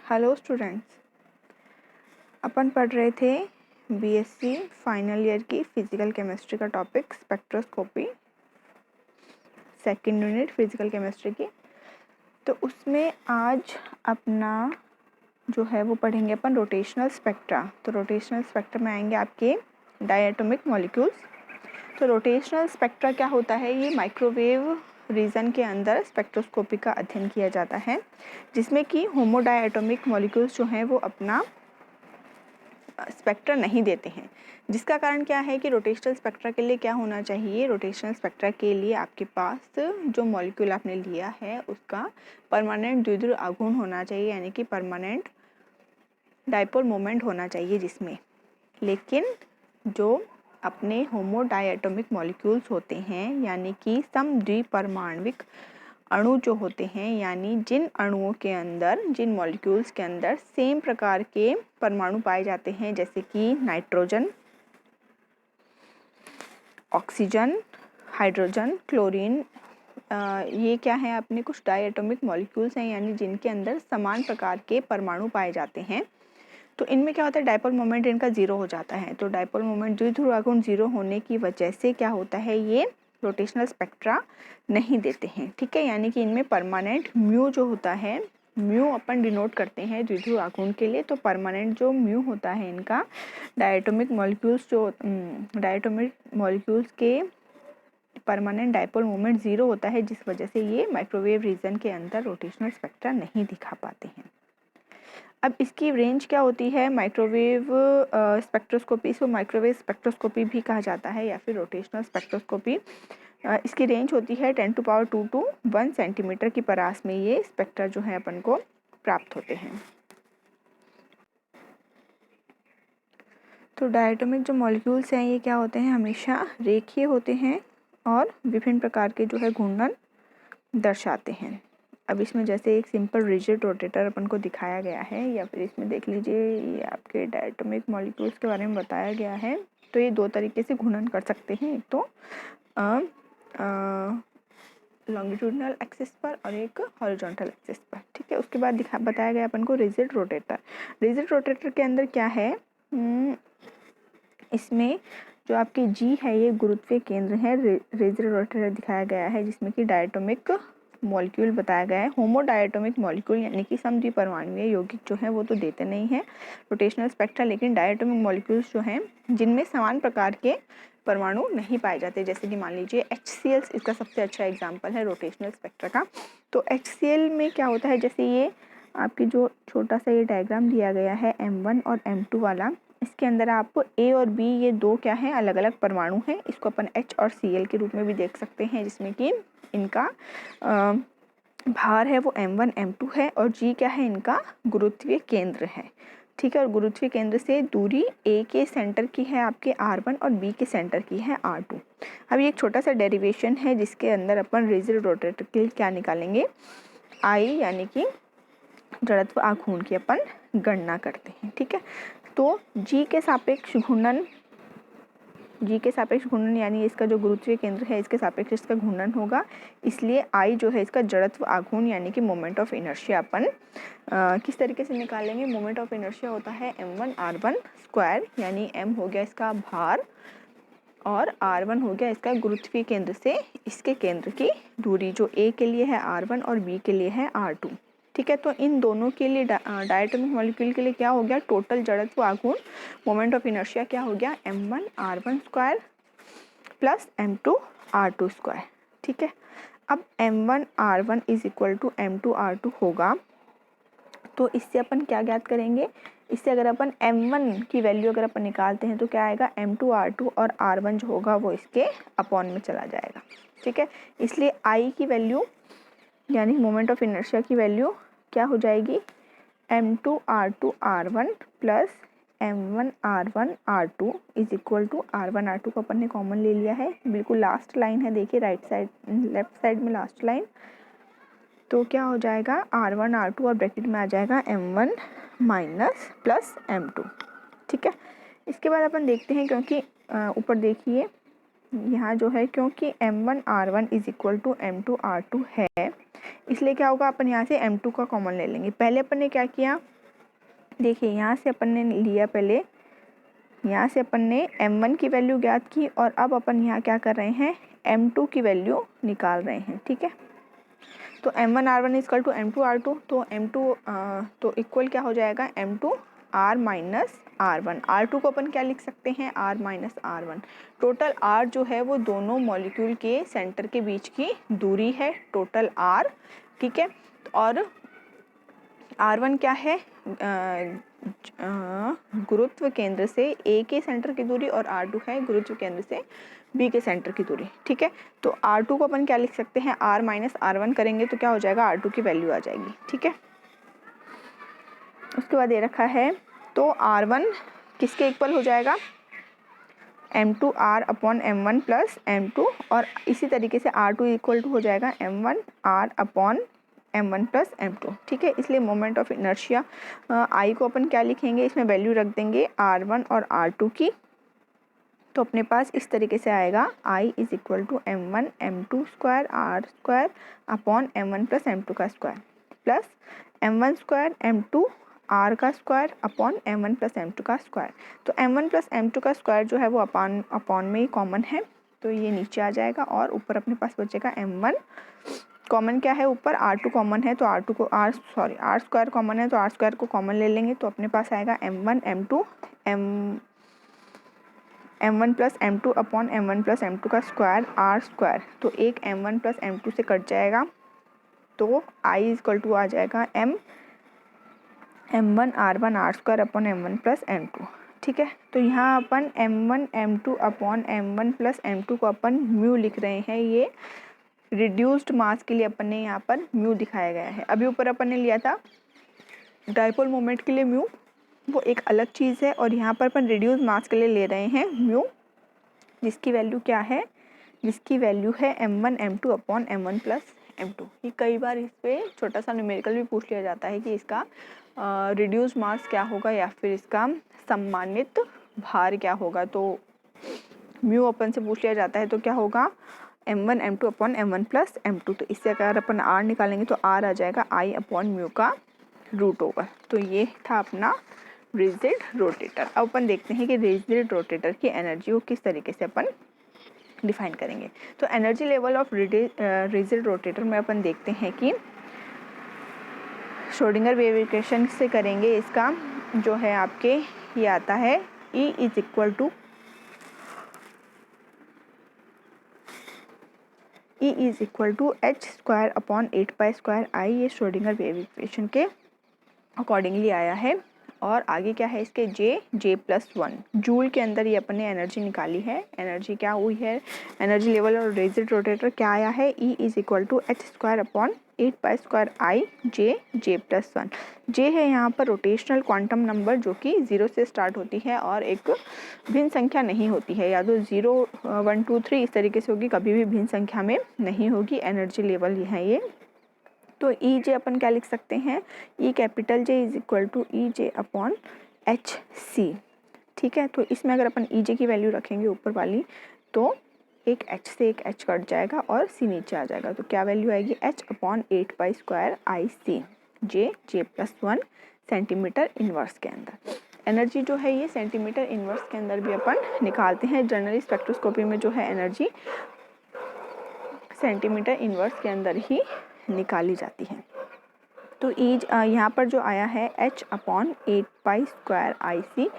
Hello students, अपन पढ़ रहे थे बीएससी फाइनल ईयर की फिजिकल केमिस्ट्री का topic spectroscopy, second unit physical chemistry की। तो उसमें आज अपना जो है वो पढ़ेंगे अपन रोटेशनल स्पेक्ट्रा। तो रोटेशनल स्पेक्ट्रा में आएंगे आपके डायटोमिक मॉलिक्यूल्स। तो रोटेशनल स्पेक्ट्रा क्या होता है? ये माइक्रोवेव रीजन के अंदर स्पेक्ट्रोस्कोपी का अध्ययन किया जाता है, जिसमें कि होमोडायटोमिक मॉलिक्यूल्स जो हैं वो अपना स्पेक्ट्रा नहीं देते हैं। जिसका कारण क्या है कि रोटेशनल स्पेक्ट्रा के लिए क्या होना चाहिए? रोटेशनल स्पेक्ट्रा के लिए आपके पास जो मॉलिक्यूल आपने लिया है उसका परमानेंट द्विध्रुव आघूर्ण होना चाहिए, यानी कि परमानेंट डाइपोल मोमेंट होना चाहिए जिसमें। लेकिन जो अपने होमोडायटोमिक मॉलिक्यूल्स होते हैं, यानी कि समद्विपरमाण्विक अणु जो होते हैं, यानी जिन अणुओं के अंदर, जिन मॉलिक्यूल्स के अंदर सेम प्रकार के परमाणु पाए जाते हैं, जैसे कि नाइट्रोजन, ऑक्सीजन, हाइड्रोजन, क्लोरीन, ये क्या है? अपने कुछ डायटोमिक मॉलिक्यूल्स हैं, यानी जिनके अंदर समान प्रकार के परमाणु पाए जाते हैं। तो इनमें क्या होता है? डाइपोल मोमेंट इनका जीरो हो जाता है। तो डाइपोल मोमेंट द्विध्रुव आघूर्ण जीरो होने की वजह से क्या होता है? ये रोटेशनल स्पेक्ट्रा नहीं देते हैं। ठीक है, यानी कि इनमें परमानेंट म्यू जो होता है, म्यू अपन डिनोट करते हैं द्विध्रुव आघूर्ण के लिए। तो परमानेंट जो म्यू होता है इनका, डायटोमिक मॉलिक्यूल्स के परमानेंट डाइपोल मोमेंट जीरो होता है, जिस वजह से ये माइक्रोवेव रीजन के अंदर रोटेशनल स्पेक्ट्रा नहीं दिखा पाते हैं। अब इसकी रेंज क्या होती है? माइक्रोवेव स्पेक्ट्रोस्कोपी, इसको माइक्रोवेव स्पेक्ट्रोस्कोपी भी कहा जाता है या फिर रोटेशनल स्पेक्ट्रोस्कोपी। इसकी रेंज होती है 10⁻² to 1 सेंटीमीटर की परास में ये स्पेक्ट्रा जो है अपन को प्राप्त होते हैं। तो डायटोमिक जो मॉलिक्यूल्स हैं ये क्या होते हैं? हमेशा रेखीय होते हैं और विभिन्न प्रकार के जो है घूर्णन दर्शाते हैं। अब इसमें जैसे एक सिंपल रिजिड रोटेटर अपन को दिखाया गया है, या फिर इसमें देख लीजिए ये आपके डायटोमिक मॉलिक्यूल्स के बारे में बताया गया है। तो ये दो तरीके से घूर्णन कर सकते हैं, एक तो लॉन्गिट्यूडनल एक्सिस पर और एक हॉरिजॉन्टल एक्सिस पर। ठीक है, उसके बाद बताया गया अपन को रिजिड रोटेटर। रिजिड रोटेटर के अंदर क्या है? इसमें जो आपकी जी है ये गुरुत्वीय केंद्र है। रिजिड रोटेटर दिखाया गया है जिसमें कि डायटोमिक मॉलिक्यूल बताया गया है। होमोडायटोमिक मॉलिक्यूल यानी कि समद्विपरमाणुवीय यौगिक जो है वो तो देते नहीं है रोटेशनल स्पेक्ट्रा, लेकिन डायटोमिक मॉलिक्यूल्स जो हैं जिनमें समान प्रकार के परमाणु नहीं पाए जाते, जैसे कि मान लीजिए HCl इसका सबसे अच्छा एग्जाम्पल है रोटेशनल स्पेक्ट्रा का। तो HCl में क्या होता है? जैसे ये आपकी जो छोटा सा ये डायग्राम दिया गया है M1 और M2 वाला, इसके अंदर आप A और B ये दो क्या है? अलग अलग परमाणु हैं। इसको अपन H और Cl के रूप में भी देख सकते हैं, जिसमें कि इनका भार है वो M1 M2 है और G क्या है? इनका गुरुत्वीय केंद्र है। ठीक है, और गुरुत्वीय केंद्र से दूरी A के सेंटर की है आपके R1 और B के सेंटर की है R2। अब ये एक छोटा सा डेरिवेशन है जिसके अंदर अपन रिजिड रोटेटर के लिए क्या निकालेंगे? I यानी कि जड़त्व आघूर्ण की अपन गणना करते हैं। ठीक है, तो G के सापेक्ष घूर्णन यानी इसका जो गुरुत्वीय केंद्र है इसके सापेक्ष इसका घूर्णन होगा, इसलिए I जो है इसका जड़त्व आघूर्ण यानी कि मोमेंट ऑफ इनर्शिया अपन किस तरीके से निकालेंगे? मोमेंट ऑफ इनर्शिया होता है m1r1², यानी m हो गया इसका भार और r1 हो गया इसका गुरुत्वीय केंद्र से इसके केंद्र की दूरी, जो A के लिए है R1 और B के लिए है R2। ठीक है, तो इन दोनों के लिए डायटोमिक मॉलिक्यूल के लिए क्या हो गया? टोटल जड़त्व आघूर्ण मोमेंट ऑफ इनर्शिया क्या हो गया? m1r1² plus m2r2²। ठीक है, अब m1r1 is equal to m2r2 होगा, तो इससे अपन क्या ज्ञात करेंगे? इससे अगर अपन m1 की वैल्यू अगर अपन निकालते हैं तो क्या आएगा? m2r2 और r1 जो होगा वो इसके अपॉन में चला जाएगा। ठीक है, इसलिए I की वैल्यू यानी मोमेंट ऑफ इनर्शिया की वैल्यू क्या हो जाएगी? m2r2 r1 plus m1r1 r2 is equal to r1 r2 को अपन ने कॉमन ले लिया है। बिल्कुल लास्ट लाइन है, देखिए लेफ्ट साइड में लास्ट लाइन। तो क्या हो जाएगा? r1 r2 और ब्रैकेट में आ जाएगा m1 माइनस प्लस m2। ठीक है, इसके बाद अपन देखते हैं, क्योंकि ऊपर देखिए यहाँ जो है, क्योंकि m1 r1 is equal to m2 r2 है, इसलिए क्या होगा? अपन यहाँ से m2 का कॉमन ले लेंगे। पहले अपन ने क्या किया? देखिए यहाँ से अपन ने लिया, पहले यहाँ से अपन ने m1 की वैल्यू ज्ञात की और अब अपन यहाँ क्या कर रहे हैं, m2 की वैल्यू निकाल रहे हैं। ठीक है, तो m1 r1 equal to m2 r2, तो m2 तो इक्वल क्या हो जाएगा, m2 r minus r1। r2 को अपन क्या लिख सकते हैं, r minus r1। Total r जो है वो दोनों मॉलिक्यूल के सेंटर के बीच की दूरी है, टोटल r। ठीक है, और r1 क्या है, गुरुत्व केंद्र से a के सेंटर की दूरी, और r2 है गुरुत्व केंद्र से b के सेंटर की दूरी। ठीक है, तो r2 को अपन क्या लिख सकते हैं, r माइनस r1 करेंगे तो क्या हो जाएगा, r2 की वैल्यू आ जाएगी। ठीक है, उसके बाद दे रखा है, तो r1 किसके इक्वल हो जाएगा, m2 r upon m1 plus m2, और इसी तरीके से r2 इक्वल टू हो जाएगा m1 r upon m1 plus m2। ठीक है, इसलिए मोमेंट ऑफ इनर्शिया I को अपन क्या लिखेंगे, इसमें वैल्यू रख देंगे r1 और r2 की, तो अपने पास इस तरीके से आएगा I is equal to m1 m2 square r square upon m1 plus m2 का square plus m1 square m2 r का square upon m1 plus m2 का स्क्वायर। तो m1 प्लस m2 का स्क्वायर जो है वो अपॉन में ही कॉमन है, तो ये नीचे आ जाएगा और ऊपर अपने पास बचेगा m1, कॉमन क्या है ऊपर, r2 कॉमन है तो r2 को r स्क्वायर कॉमन है तो r स्क्वायर को कॉमन ले लेंगे, तो अपने पास आएगा m1 m2 m1 plus m2 upon m1 plus m2 का स्क्वायर r स्क्वायर। तो एक m1 प्लस m2 से कट जाएगा, तो I इक्वल टू आ जाएगा m1 r1 r square upon m1 plus m2। ठीक है, तो यहाँ अपन m1 m2 upon m1 plus m2 को अपन म्यू लिख रहे हैं, ये रिड्यूस्ड मास के लिए अपन ने यहाँ पर म्यू दिखाया गया है। अभी ऊपर अपन ने लिया था डाइपोल मोमेंट के लिए म्यू, वो एक अलग चीज़ है, और यहाँ पर अपन रिड्यूस्ड मास के लिए ले रहे हैं म्यू, जिसकी वैल्यू क्या है, जिसकी वैल्यू है m1 m2 upon m1 plus m2। ये कई बार इस पर छोटा सा न्यूमेरिकल भी पूछ लिया जाता है कि इसका रिड्यूस मास क्या होगा या फिर इसका सम्मानित भार क्या होगा, तो म्यू अपन से पूछ लिया जाता है तो क्या होगा, m1 m2 upon m1 plus m2। तो इससे अगर अपन r निकालेंगे तो r आ जाएगा I अपॉन म्यू का रूट ओवर। तो ये था अपना रिजिड रोटेटर। अब अपन देखते हैं कि रिजिड रोटेटर की एनर्जी को किस तरीके से अपन डिफाइन करेंगे। तो energy level of rigid rotator में अपन देखते हैं कि श्रोडिंगर वेव इक्वेशन से करेंगे, इसका जो है आपके ये आता है E is equal to h square upon 8 square I, ये श्रोडिंगर वेव इक्वेशन के अकॉर्डिंगली आया है। और आगे क्या है इसके, J+1 जूल के अंदर ये अपन ने एनर्जी निकाली है। एनर्जी क्या हुई है, एनर्जी लेवल और रिजिड रोटेटर क्या आया है, E is equal to h square upon 8 square I J+1। J है यहाँ पर रोटेशनल क्वांटम नंबर जो कि 0 से स्टार्ट होती है और एक भिन्न संख्या नहीं होती है, या तो 0 1 2 3 इस तरीके से होगी, कभी भी भिन्न संख्या में नहीं होगी। एनर्जी लेवल है ये। तो ई जे अपन क्या लिख सकते हैं, E capital J is equal to E J upon h c. ठीक है, तो इसमें अगर अपन ई जे की वैल्यू रखेंगे ऊपर वाली, तो एक एच से एक एच कट जाएगा और सी नीचे आ जाएगा, तो क्या वैल्यू आएगी, एच अपॉन 8 स्क्वायर आई सी J+1 सेंटीमीटर इन्वर्स के अंदर। एनर्जी जो है ये सेंटीमीटर इन्वर्स के अंदर भी अपन निकालते हैं। जनरली स्पेक्ट्रोस्कोपी में जो है एनर्जी सेंटीमीटर इन्वर्स के अंदर ही निकाली जाती है। तो ईज यहाँ पर जो आया है h अपॉन 8 स्क्वायर आई सी,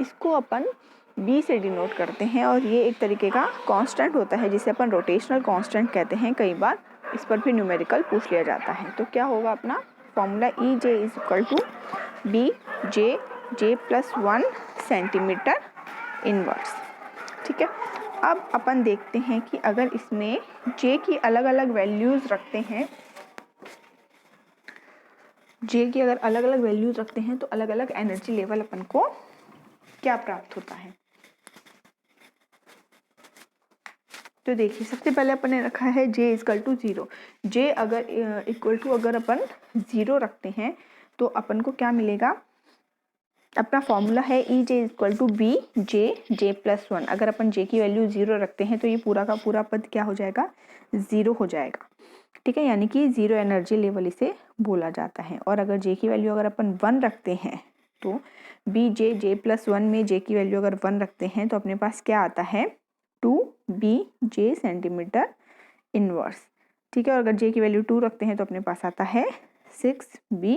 इसको अपन b से डिनोट करते हैं, और ये एक तरीके का कांस्टेंट होता है जिसे अपन रोटेशनल कांस्टेंट कहते हैं। कई बार इस पर भी न्यूमेरिकल पूछ लिया जाता है। तो क्या होगा अपना formula, E J is equal to B J+1 centimetre inverse. ठीक है, अब अपन देखते हैं कि अगर इसमें J की अलग अलग वैल्यूज़ रखते हैं, J की अगर अलग अलग वैल्यूज़ रखते हैं तो अलग अलग एनर्जी लेवल अपन को क्या प्राप्त होता है। तो देखिए, सबसे पहले अपन ने रखा है J इक्वल टू 0। J अगर इक्वल टू अगर अपन 0 रखते हैं तो अपन को क्या मिलेगा, अपना फॉर्मूला है ई J equal to B J+1। अगर अपन J की वैल्यू 0 रखते हैं तो ये पूरा का पूरा पद क्या हो जाएगा, 0 हो जाएगा। ठीक है, यानी कि 0 एनर्जी लेवल इसे बोला जाता है। और अगर J की वैल्यू अगर अपन 1 रखते हैं तो बी जे जे प्लस वन में जे की वैल्यू अगर 1 रखते हैं तो अपने पास क्या आता है 2 BJ सेंटीमीटर इनवर्स। ठीक है, और अगर जे की वैल्यू 2 रखते हैं तो अपने पास आता है 6B,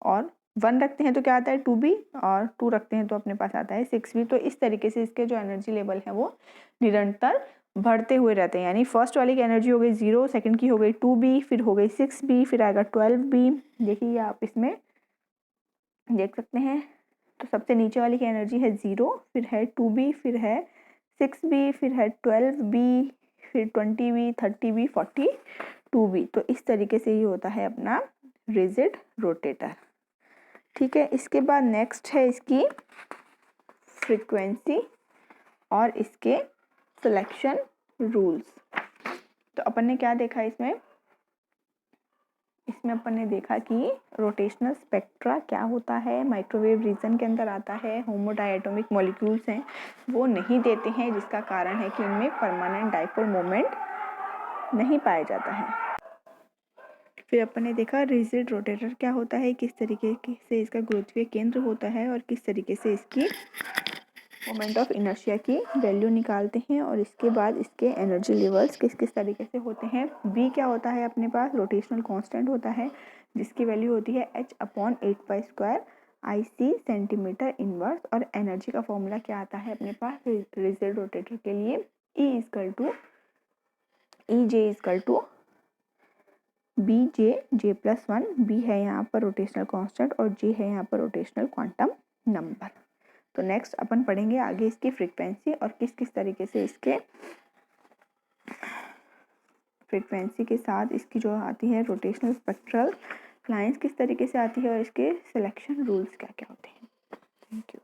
और 1 रखते हैं तो क्या आता है 2B, और 2 रखते हैं तो अपने पास आता है 6B। तो इस तरीके से इसके जो एनर्जी लेवल है वो निरंतर बढ़ते हुए रहते हैं। यानी फर्स्ट वाली की एनर्जी हो गई 0, सेकंड की हो गई 2B, फिर हो गई 6B, फिर आएगा 12B। देखिए आप इसमें देख सकते हैं। तो सबसे नीचे वाली की एनर्जी है 0, फिर है 2B, फिर है 6B, फिर है 12B, फिर 20B, 30B, 42B। तो इस तरीके से ये होता है अपना रिजिड रोटेटर। ठीक है, इसके बाद नेक्स्ट है इसकी फ्रीक्वेंसी और इसके सिलेक्शन रूल्स। तो अपन ने क्या देखा इसमें अपन ने देखा कि रोटेशनल स्पेक्ट्रा क्या होता है, माइक्रोवेव रीजन के अंदर आता है, होमोडायटोमिक मॉलिक्यूल्स हैं वो नहीं देते हैं, जिसका कारण है कि इनमें परमानेंट डाइपोल मोमेंट नहीं पाया जाता है। फिर अपन ने देखा रिजिड रोटेटर क्या होता है, किस तरीके से इसका गुरुत्वीय केंद्र होता है और किस तरीके से इसकी मोमेंट ऑफ इनर्शिया की वैल्यू निकालते हैं, और इसके बाद इसके एनर्जी लेवल्स किस किस तरीके से होते हैं। v क्या होता है अपने पास रोटेशनल कांस्टेंट होता है, जिसकी वैल्यू होती है h/8π² IC सेंटीमीटर इनवर्स। और एनर्जी का फॉर्मूला क्या आता है अपने पास रिजिड रोटेटर के लिए, E = BJ+1। B है यहाँ पर रोटेशनल कांस्टेंट और J है यहाँ पर रोटेशनल क्वांटम नंबर। तो नेक्स्ट अपन पढ़ेंगे आगे इसकी फ्रीक्वेंसी और किस किस तरीके से इसके फ्रीक्वेंसी के साथ इसकी जो आती है रोटेशनल स्पेक्ट्रल लाइंस किस तरीके से आती है और इसके सिलेक्शन रूल्स क्या क्या होते हैं। Thank you.